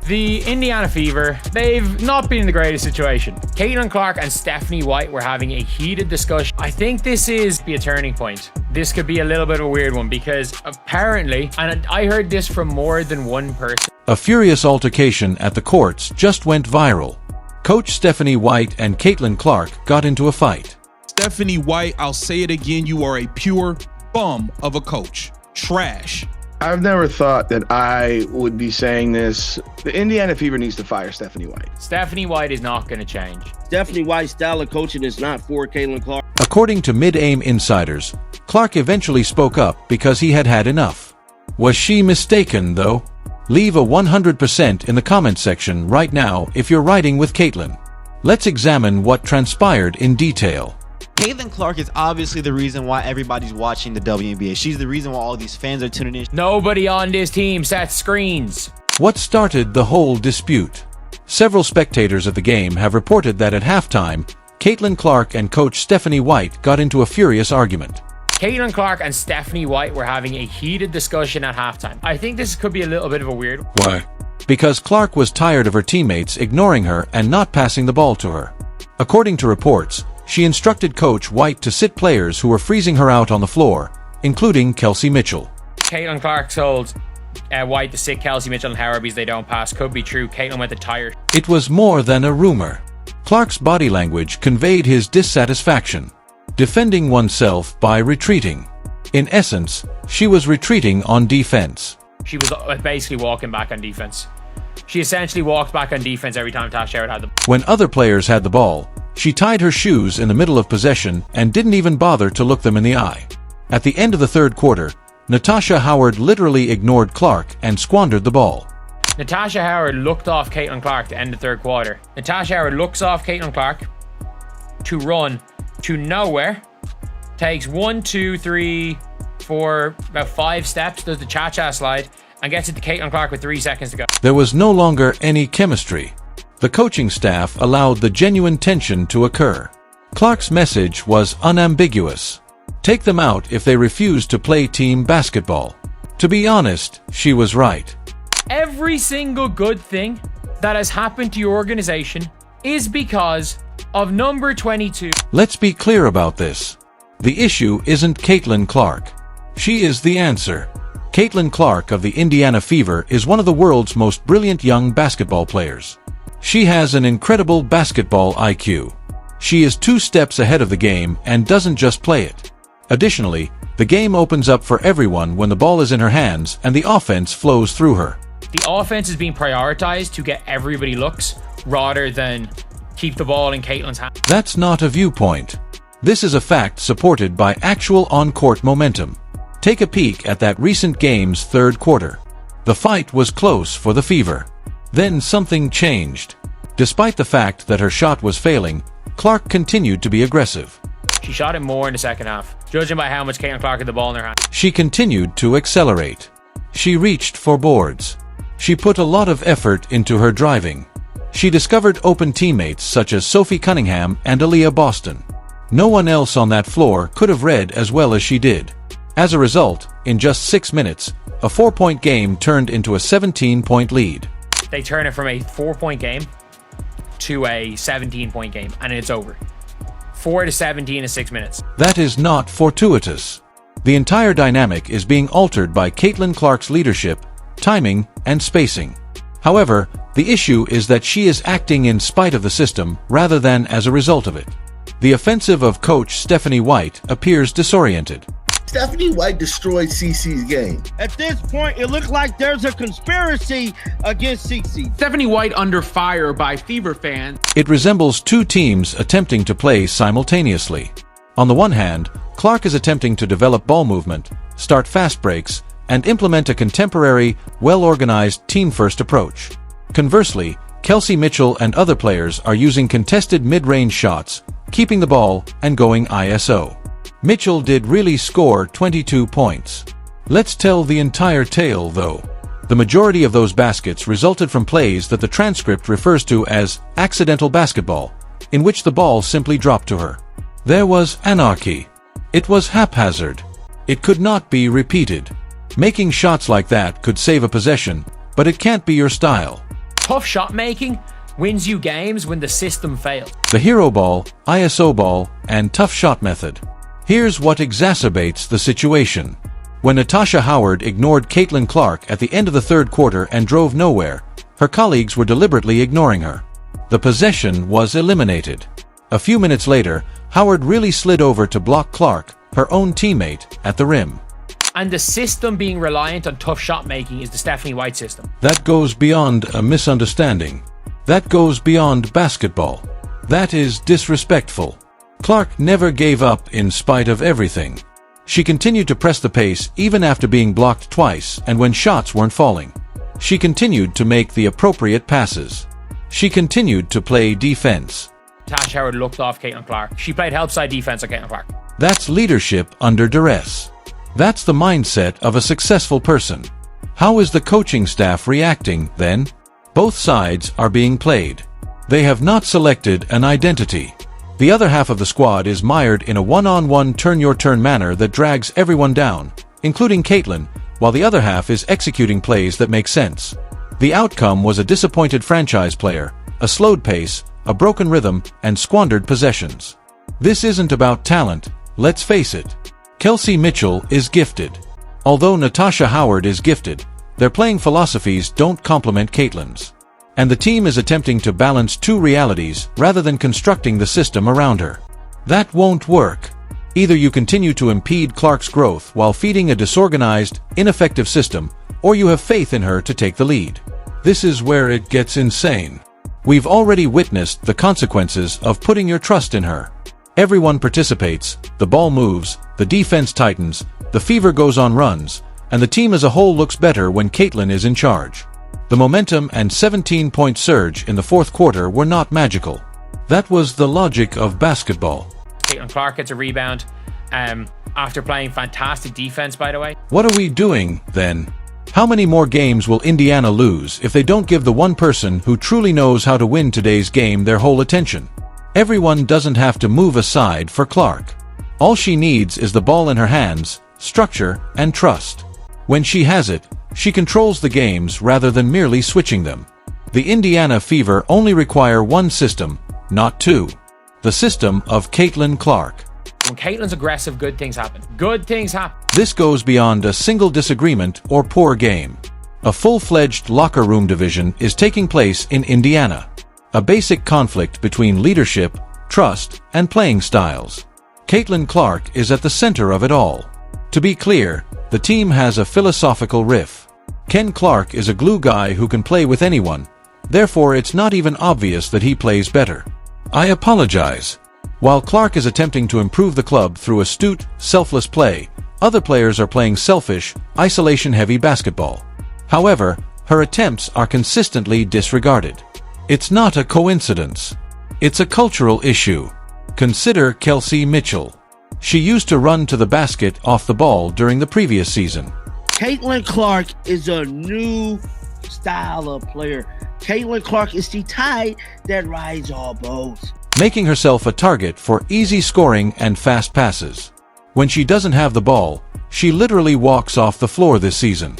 The Indiana Fever, they've not been in the greatest situation. Caitlin Clark and Stephanie White were having a heated discussion. I think this is a turning point. This could be a little bit of a weird one because apparently, and I heard this from more than one person. A furious altercation at the courts just went viral. Coach Stephanie White and Caitlin Clark got into a fight. Stephanie White, I'll say it again, you are a pure bum of a coach. Trash. I've never thought that I would be saying this. The Indiana Fever needs to fire Stephanie White. Stephanie White is not going to change. Stephanie White's style of coaching is not for Caitlin Clark. According to mid-aim insiders, Clark eventually spoke up because he had had enough. Was she mistaken, though? Leave a 100% in the comment section right now if you're riding with Caitlin. Let's examine what transpired in detail. Caitlin Clark is obviously the reason why everybody's watching the WNBA. She's the reason why all these fans are tuning in. Nobody on this team sets screens. What started the whole dispute? Several spectators at the game have reported that at halftime, Caitlin Clark and coach Stephanie White got into a furious argument. Caitlin Clark and Stephanie White were having a heated discussion at halftime. I think this could be a little bit of a weird one. Why? Because Clark was tired of her teammates ignoring her and not passing the ball to her. According to reports, she instructed Coach White to sit players who were freezing her out on the floor, including Kelsey Mitchell. Caitlin Clark told White to sit Kelsey Mitchell and Howard because they don't pass. Could be true. Caitlin went to tire. It was more than a rumor. Clark's body language conveyed his dissatisfaction, defending oneself by retreating. In essence, she was retreating on defense. She was basically walking back on defense. She essentially walked back on defense every time Tasha Howard had the ball. When other players had the ball, she tied her shoes in the middle of possession and didn't even bother to look them in the eye. At the end of the third quarter, Natasha Howard literally ignored Clark and squandered the ball. Natasha Howard looked off Caitlin Clark to end the third quarter. Natasha Howard looks off Caitlin Clark to run to nowhere, takes 1, 2, 3, 4, about 5 steps, does the cha-cha slide, and gets it to Caitlin Clark with 3 seconds to go. There was no longer any chemistry. The coaching staff allowed the genuine tension to occur. Clark's message was unambiguous. Take them out if they refuse to play team basketball. To be honest, she was right. Every single good thing that has happened to your organization is because of number 22. Let's be clear about this. The issue isn't Caitlin Clark. She is the answer. Caitlin Clark of the Indiana Fever is one of the world's most brilliant young basketball players. She has an incredible basketball IQ. She is 2 steps ahead of the game and doesn't just play it. Additionally, the game opens up for everyone when the ball is in her hands and the offense flows through her. The offense is being prioritized to get everybody looks rather than keep the ball in Caitlin's hands. That's not a viewpoint. This is a fact supported by actual on-court momentum. Take a peek at that recent game's third quarter. The fight was close for the Fever. Then something changed. Despite the fact that her shot was failing, Clark continued to be aggressive. She shot it more in the second half, judging by how much Caitlin Clark had the ball in her hand. She continued to accelerate. She reached for boards. She put a lot of effort into her driving. She discovered open teammates such as Sophie Cunningham and Aaliyah Boston. No one else on that floor could have read as well as she did. As a result, in just 6 minutes, a 4-point game turned into a 17-point lead. They turn it from a 4-point game to a 17-point game, and it's over. 4 to 17 in 6 minutes. That is not fortuitous. The entire dynamic is being altered by Caitlin Clark's leadership, timing, and spacing. However, the issue is that she is acting in spite of the system rather than as a result of it. The offensive of coach Stephanie White appears disoriented. Stephanie White destroyed CeCe's game. At this point, it looks like there's a conspiracy against CeCe. Stephanie White under fire by Fever fans. It resembles 2 teams attempting to play simultaneously. On the one hand, Clark is attempting to develop ball movement, start fast breaks, and implement a contemporary, well-organized team-first approach. Conversely, Kelsey Mitchell and other players are using contested mid-range shots, keeping the ball, and going ISO. Mitchell did really score 22 points. Let's tell the entire tale, though. The majority of those baskets resulted from plays that the transcript refers to as accidental basketball, in which the ball simply dropped to her. There was anarchy. It was haphazard. It could not be repeated. Making shots like that could save a possession, but it can't be your style. tough shot making wins you games when the system fails. The hero ball, ISO ball, and tough shot method. Here's what exacerbates the situation. When Natasha Howard ignored Caitlin Clark at the end of the third quarter and drove nowhere, her colleagues were deliberately ignoring her. The possession was eliminated. A few minutes later, Howard really slid over to block Clark, her own teammate, at the rim. And the system being reliant on tough shot making is the Stephanie White system. That goes beyond a misunderstanding. That goes beyond basketball. That is disrespectful. Clark never gave up in spite of everything. She continued to press the pace even after being blocked twice and when shots weren't falling. She continued to make the appropriate passes. She continued to play defense. Tash Howard looked off Caitlin Clark. She played help side defense on Caitlin Clark. That's leadership under duress. That's the mindset of a successful person. How is the coaching staff reacting, then? Both sides are being played. They have not selected an identity. The other half of the squad is mired in a one-on-one turn-your-turn manner that drags everyone down, including Caitlin, while the other half is executing plays that make sense. The outcome was a disappointed franchise player, a slowed pace, a broken rhythm, and squandered possessions. This isn't about talent, let's face it. Kelsey Mitchell is gifted. Although Natasha Howard is gifted, their playing philosophies don't complement Caitlin's. And the team is attempting to balance two realities rather than constructing the system around her. That won't work. Either you continue to impede Clark's growth while feeding a disorganized, ineffective system, or you have faith in her to take the lead. This is where it gets insane. We've already witnessed the consequences of putting your trust in her. Everyone participates, the ball moves, the defense tightens, the fever goes on runs, and the team as a whole looks better when Caitlin is in charge. The momentum and 17-point surge in the fourth quarter were not magical. That was the logic of basketball. Caitlin Clark gets a rebound after playing fantastic defense, by the way. What are we doing, then? How many more games will Indiana lose if they don't give the one person who truly knows how to win today's game their whole attention? Everyone doesn't have to move aside for Clark. All she needs is the ball in her hands, structure, and trust. When she has it, she controls the games rather than merely switching them. The Indiana Fever only require one system, not two. The system of Caitlin Clark. When Caitlin's aggressive, good things happen. Good things happen. This goes beyond a single disagreement or poor game. A full-fledged locker room division is taking place in Indiana. A basic conflict between leadership, trust, and playing styles. Caitlin Clark is at the center of it all. To be clear, the team has a philosophical riff. Ken Clark is a glue guy who can play with anyone, therefore it's not even obvious that he plays better. I apologize. While Clark is attempting to improve the club through astute, selfless play, other players are playing selfish, isolation-heavy basketball. However, her attempts are consistently disregarded. It's not a coincidence. It's a cultural issue. Consider Kelsey Mitchell. She used to run to the basket off the ball during the previous season. Caitlin Clark is a new style of player. Caitlin Clark is the tide that rides all boats. Making herself a target for easy scoring and fast passes. When she doesn't have the ball, she literally walks off the floor this season.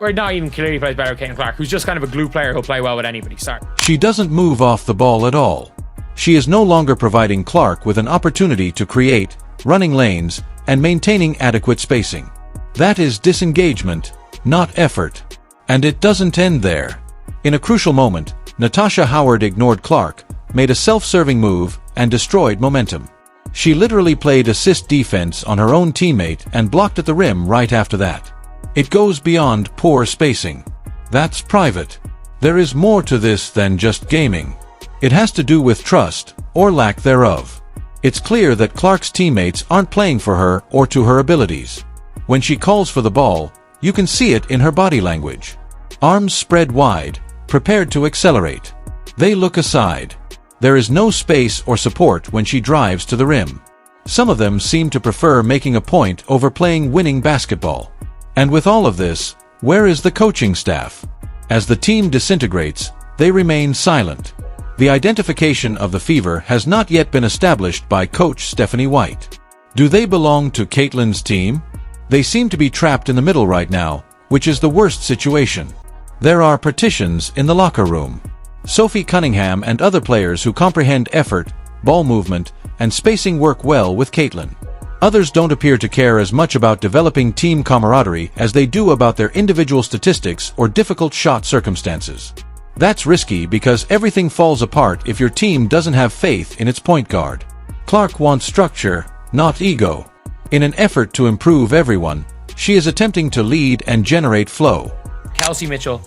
Or not even clearly plays better than Caitlin Clark, who's just kind of a glue player who'll play well with anybody. Sorry. She doesn't move off the ball at all. She is no longer providing Clark with an opportunity to create, running lanes, and maintaining adequate spacing. That is disengagement, not effort. And it doesn't end there. In a crucial moment, Natasha Howard ignored Clark, made a self-serving move, and destroyed momentum. She literally played assist defense on her own teammate and blocked at the rim right after that. It goes beyond poor spacing. That's private. There is more to this than just gaming. It has to do with trust, or lack thereof. It's clear that Clark's teammates aren't playing for her or to her abilities. When she calls for the ball, you can see it in her body language. Arms spread wide, prepared to accelerate. They look aside. There is no space or support when she drives to the rim. Some of them seem to prefer making a point over playing winning basketball. And with all of this, where is the coaching staff? As the team disintegrates, they remain silent. The identification of the Fever has not yet been established by Coach Stephanie White. Do they belong to Caitlin's team? They seem to be trapped in the middle right now, which is the worst situation. There are partitions in the locker room. Sophie Cunningham and other players who comprehend effort, ball movement, and spacing work well with Caitlin. Others don't appear to care as much about developing team camaraderie as they do about their individual statistics or difficult shot circumstances. That's risky because everything falls apart if your team doesn't have faith in its point guard. Clark wants structure, not ego. In an effort to improve everyone, she is attempting to lead and generate flow. Kelsey Mitchell.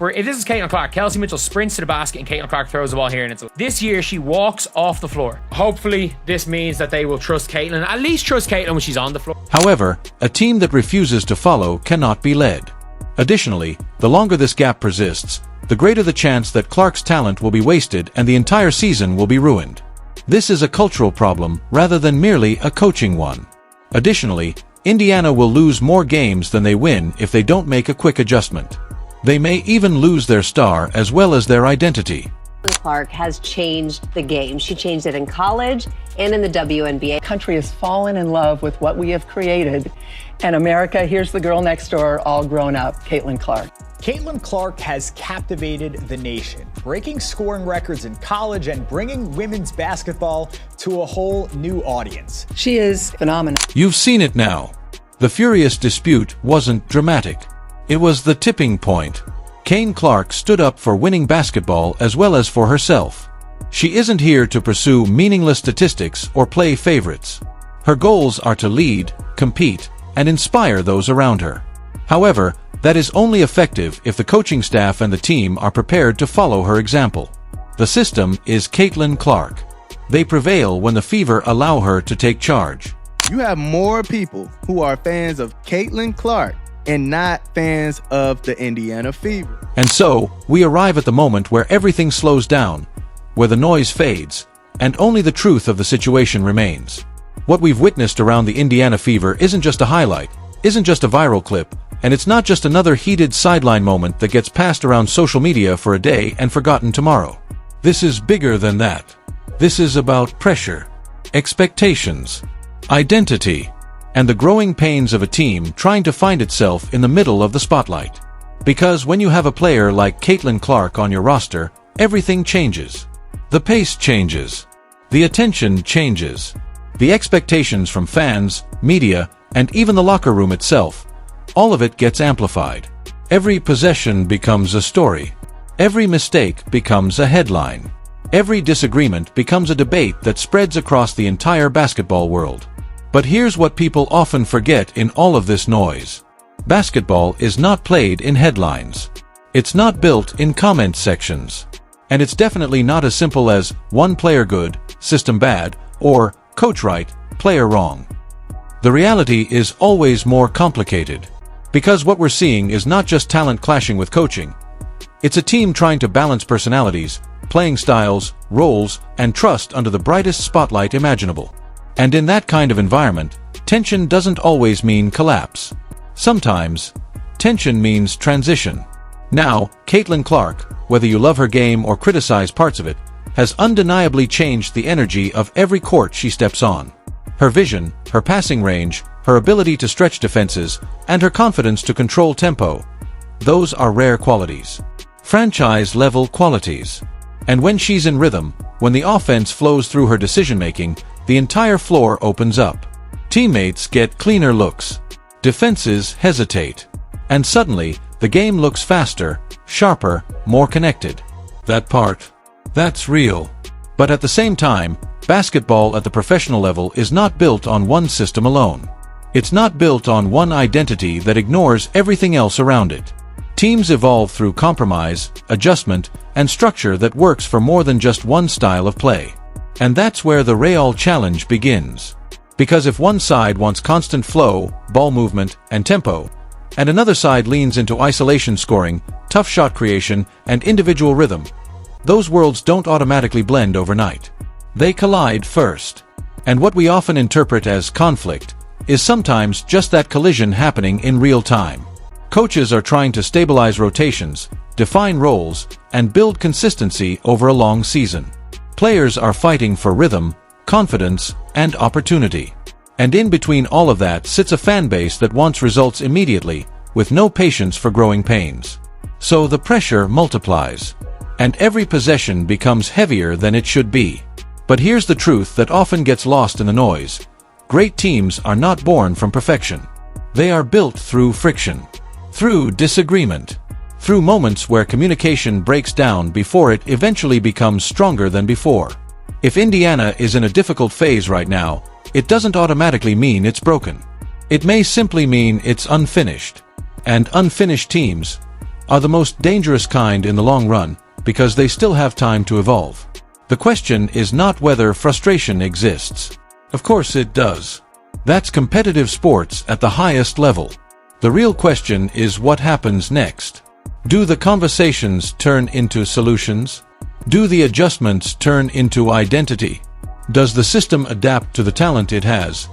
If this is Caitlin Clark, Kelsey Mitchell sprints to the basket and Caitlin Clark throws the ball here. And this year she walks off the floor. Hopefully this means that they will trust Caitlin, at least trust Caitlin when she's on the floor. However, a team that refuses to follow cannot be led. Additionally, the longer this gap persists, the greater the chance that Clark's talent will be wasted and the entire season will be ruined. This is a cultural problem rather than merely a coaching one. Additionally, Indiana will lose more games than they win if they don't make a quick adjustment. They may even lose their star as well as their identity. Clark has changed the game. She changed it in college and in the WNBA. The country has fallen in love with what we have created. And America, here's the girl next door, all grown up, Caitlin Clark. Caitlin Clark has captivated the nation, breaking scoring records in college and bringing women's basketball to a whole new audience. She is phenomenal. You've seen it now. The furious dispute wasn't dramatic. It was the tipping point. Caitlin Clark stood up for winning basketball as well as for herself. She isn't here to pursue meaningless statistics or play favorites. Her goals are to lead, compete, and inspire those around her. However, that is only effective if the coaching staff and the team are prepared to follow her example. The system is Caitlin Clark. They prevail when the Fever allow her to take charge. You have more people who are fans of Caitlin Clark and not fans of the Indiana Fever. And so, we arrive at the moment where everything slows down, where the noise fades, and only the truth of the situation remains. What we've witnessed around the Indiana Fever isn't just a highlight, isn't just a viral clip, and it's not just another heated sideline moment that gets passed around social media for a day and forgotten tomorrow. This is bigger than that. This is about pressure, expectations, identity, and the growing pains of a team trying to find itself in the middle of the spotlight. Because when you have a player like Caitlin Clark on your roster, everything changes. The pace changes. The attention changes. The expectations from fans, media, and even the locker room itself, all of it gets amplified. Every possession becomes a story. Every mistake becomes a headline. Every disagreement becomes a debate that spreads across the entire basketball world. But here's what people often forget in all of this noise. Basketball is not played in headlines. It's not built in comment sections. And it's definitely not as simple as one player good, system bad, or coach right, player wrong. The reality is always more complicated. Because what we're seeing is not just talent clashing with coaching. It's a team trying to balance personalities, playing styles, roles, and trust under the brightest spotlight imaginable. And in that kind of environment, tension doesn't always mean collapse. Sometimes, tension means transition. Now, Caitlin Clark, whether you love her game or criticize parts of it, has undeniably changed the energy of every court she steps on. Her vision, her passing range, her ability to stretch defenses, and her confidence to control tempo, those are rare qualities. Franchise-level qualities. And when she's in rhythm, when the offense flows through her decision-making, the entire floor opens up. Teammates get cleaner looks. Defenses hesitate. And suddenly, the game looks faster, sharper, more connected. That part, that's real. But at the same time, basketball at the professional level is not built on one system alone. It's not built on one identity that ignores everything else around it. Teams evolve through compromise, adjustment, and structure that works for more than just one style of play. And that's where the Real challenge begins. Because if one side wants constant flow, ball movement, and tempo, and another side leans into isolation scoring, tough shot creation, and individual rhythm, those worlds don't automatically blend overnight. They collide first. And what we often interpret as conflict is sometimes just that collision happening in real time. Coaches are trying to stabilize rotations, define roles, and build consistency over a long season. Players are fighting for rhythm, confidence, and opportunity. And in between all of that sits a fan base that wants results immediately, with no patience for growing pains. So the pressure multiplies, and every possession becomes heavier than it should be. But here's the truth that often gets lost in the noise. Great teams are not born from perfection. They are built through friction, through disagreement, through moments where communication breaks down before it eventually becomes stronger than before. If Indiana is in a difficult phase right now, it doesn't automatically mean it's broken. It may simply mean it's unfinished. And unfinished teams are the most dangerous kind in the long run because they still have time to evolve. The question is not whether frustration exists. Of course it does. That's competitive sports at the highest level. The real question is what happens next. Do the conversations turn into solutions? Do the adjustments turn into identity? Does the system adapt to the talent it has,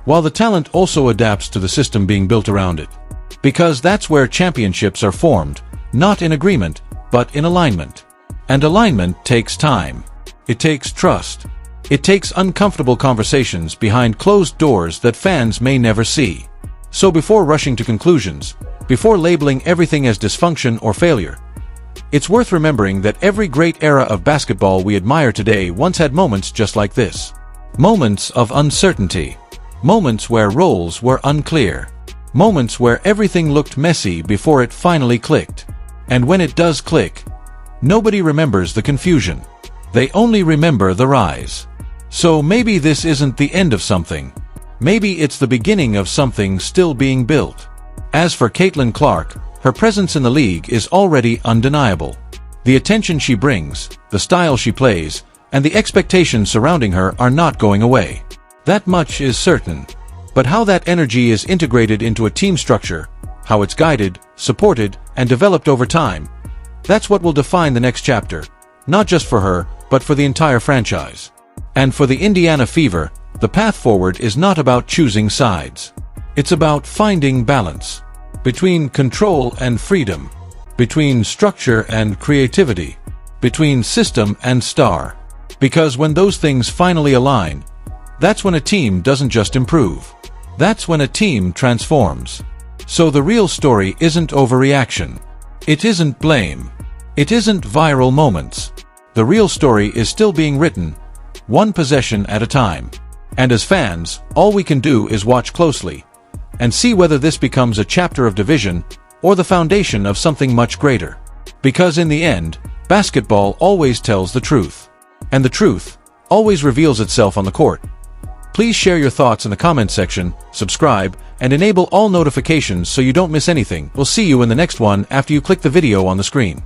while the talent also adapts to the system being built around it? Because that's where championships are formed, not in agreement, but in alignment. And alignment takes time. It takes trust. It takes uncomfortable conversations behind closed doors that fans may never see. So before rushing to conclusions, before labeling everything as dysfunction or failure, it's worth remembering that every great era of basketball we admire today once had moments just like this. Moments of uncertainty. Moments where roles were unclear. Moments where everything looked messy before it finally clicked. And when it does click, nobody remembers the confusion. They only remember the rise. So maybe this isn't the end of something. Maybe it's the beginning of something still being built. As for Caitlin Clark, her presence in the league is already undeniable. The attention she brings, the style she plays, and the expectations surrounding her are not going away. That much is certain. But how that energy is integrated into a team structure, how it's guided, supported, and developed over time, that's what will define the next chapter, not just for her, but for the entire franchise. And for the Indiana Fever, the path forward is not about choosing sides. It's about finding balance between control and freedom, between structure and creativity, between system and star. Because when those things finally align, that's when a team doesn't just improve. That's when a team transforms. So the real story isn't overreaction. It isn't blame. It isn't viral moments. The real story is still being written, one possession at a time. And as fans, all we can do is watch closely and see whether this becomes a chapter of division or the foundation of something much greater. Because in the end, basketball always tells the truth. And the truth always reveals itself on the court. Please share your thoughts in the comments section, subscribe, and enable all notifications so you don't miss anything. We'll see you in the next one after you click the video on the screen.